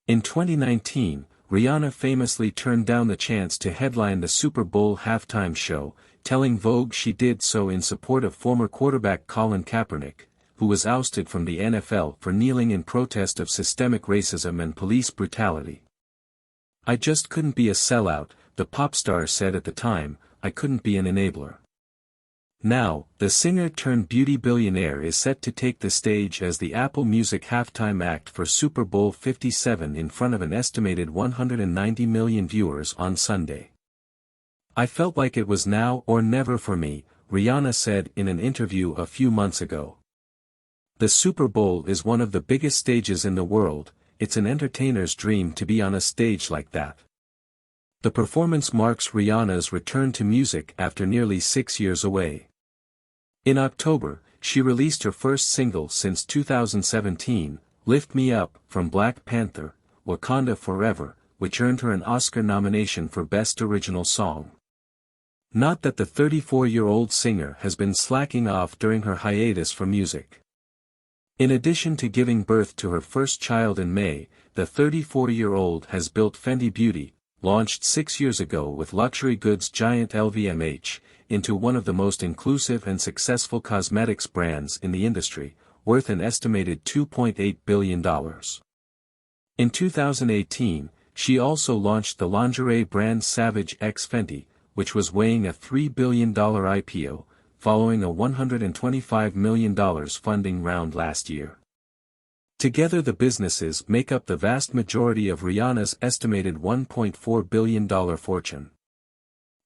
In 2019, Rihanna famously turned down the chance to headline the Super Bowl halftime show, telling Vogue she did so in support of former quarterback Colin Kaepernick, who was ousted from the NFL for kneeling in protest of systemic racism and police brutality. "I just couldn't be a sellout," the pop star said at the time. "I couldn't be an enabler." Now, the singer-turned-beauty billionaire is set to take the stage as the Apple Music halftime act for Super Bowl 57 in front of an estimated 190 million viewers on Sunday. "I felt like it was now or never for me," Rihanna said in an interview a few months ago. "The Super Bowl is one of the biggest stages in the world. It's an entertainer's dream to be on a stage like that." The performance marks Rihanna's return to music after nearly 6 years away. In October, she released her first single since 2017, "Lift Me Up," from Black Panther, Wakanda Forever, which earned her an Oscar nomination for Best Original Song. Not that the 34-year-old singer has been slacking off during her hiatus from music. In addition to giving birth to her first child in May, the 34-year-old has built Fenty Beauty, launched 6 years ago with luxury goods giant LVMH, into one of the most inclusive and successful cosmetics brands in the industry, worth an estimated $2.8 billion. In 2018, she also launched the lingerie brand Savage x Fenty, which was weighing a $3 billion IPO, following a $125 million funding round last year. Together the businesses make up the vast majority of Rihanna's estimated $1.4 billion fortune.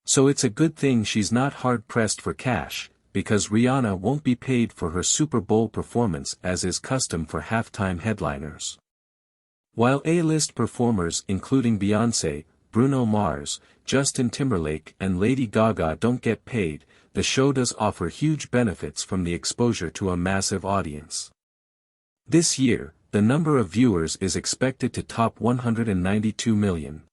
So it's a good thing she's not hard-pressed for cash, because Rihanna won't be paid for her Super Bowl performance as is custom for halftime headliners. While A-list performers including Beyoncé, Bruno Mars, Justin Timberlake and Lady Gaga don't get paid, the show does offer huge benefits from the exposure to a massive audience. This year, the number of viewers is expected to top 192 million.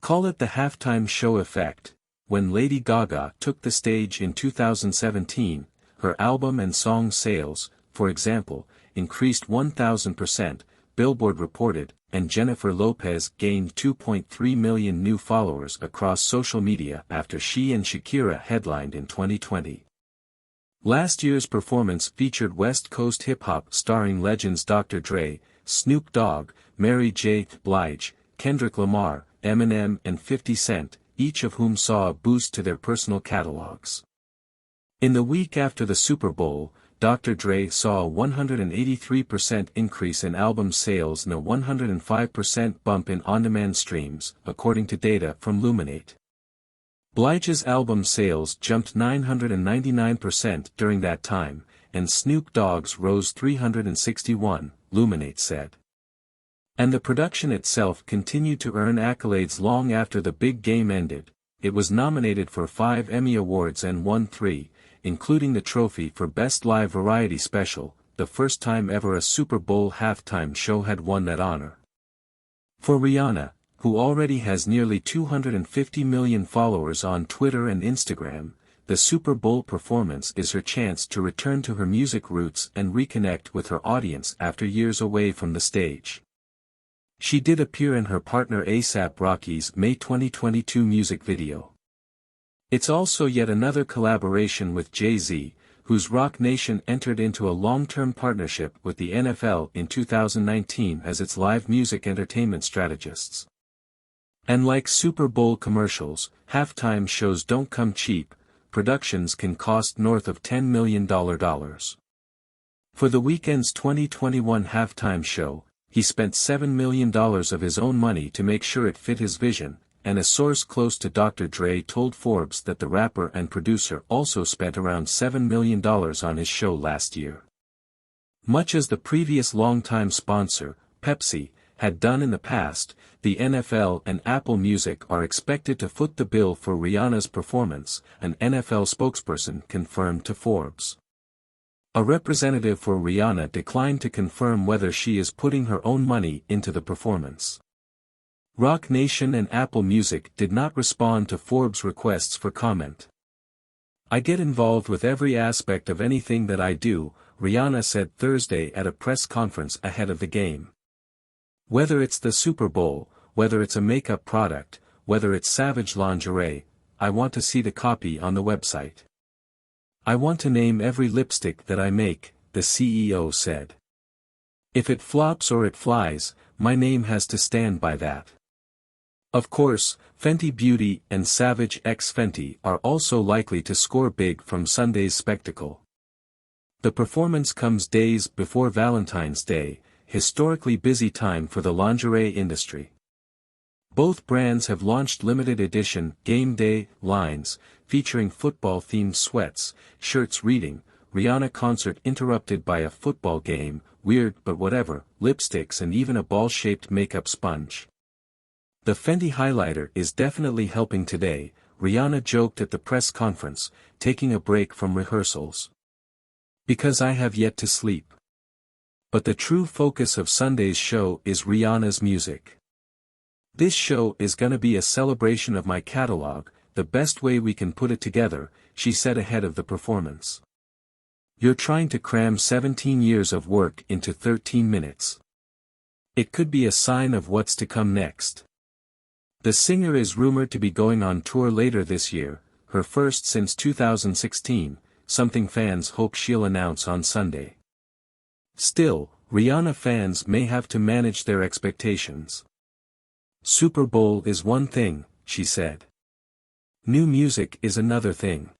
Call it the halftime show effect. When Lady Gaga took the stage in 2017, her album and song sales, for example, increased 1,000%, Billboard reported, and Jennifer Lopez gained 2.3 million new followers across social media after she and Shakira headlined in 2020. Last year's performance featured West Coast hip-hop starring legends Dr. Dre, Snoop Dogg, Mary J. Blige, Kendrick Lamar, Eminem and 50 Cent, each of whom saw a boost to their personal catalogs. In the week after the Super Bowl, Dr. Dre saw a 183% increase in album sales and a 105% bump in on-demand streams, according to data from Luminate. Blige's album sales jumped 999% during that time, and Snoop Dogg's rose 361%, Luminate said. And the production itself continued to earn accolades long after the big game ended. It was nominated for 5 Emmy Awards and won 3, including the trophy for Best Live Variety Special, the first time ever a Super Bowl halftime show had won that honor. For Rihanna, who already has nearly 250 million followers on Twitter and Instagram, the Super Bowl performance is her chance to return to her music roots and reconnect with her audience after years away from the stage. She did appear in her partner A$AP Rocky's May 2022 music video. It's also yet another collaboration with Jay-Z, whose Roc Nation entered into a long-term partnership with the NFL in 2019 as its live music entertainment strategists. And like Super Bowl commercials, halftime shows don't come cheap, productions can cost north of $10 million. For the Weeknd's 2021 halftime show, he spent $7 million of his own money to make sure it fit his vision, and a source close to Dr. Dre told Forbes that the rapper and producer also spent around $7 million on his show last year. Much as the previous longtime sponsor, Pepsi, had done in the past, the NFL and Apple Music are expected to foot the bill for Rihanna's performance, an NFL spokesperson confirmed to Forbes. A representative for Rihanna declined to confirm whether she is putting her own money into the performance. Roc Nation and Apple Music did not respond to Forbes' requests for comment. "I get involved with every aspect of anything that I do," Rihanna said Thursday at a press conference ahead of the game. Whether it's the Super Bowl, whether it's a makeup product, whether it's Savage lingerie, I want to see the copy on the website. I want to name every lipstick that I make, the CEO said. If it flops or it flies, my name has to stand by that. Of course, Fenty Beauty and Savage x Fenty are also likely to score big from Sunday's spectacle. The performance comes days before Valentine's Day, historically busy time for the lingerie industry. Both brands have launched limited edition game day lines, featuring football-themed sweats, shirts reading, Rihanna concert interrupted by a football game, weird but whatever, lipsticks and even a ball-shaped makeup sponge. The Fenty highlighter is definitely helping today, Rihanna joked at the press conference, taking a break from rehearsals. Because I have yet to sleep. But the true focus of Sunday's show is Rihanna's music. This show is gonna be a celebration of my catalog, the best way we can put it together, she said ahead of the performance. You're trying to cram 17 years of work into 13 minutes. It could be a sign of what's to come next. The singer is rumored to be going on tour later this year, her first since 2016, something fans hope she'll announce on Sunday. Still, Rihanna fans may have to manage their expectations. Super Bowl is one thing, she said. New music is another thing.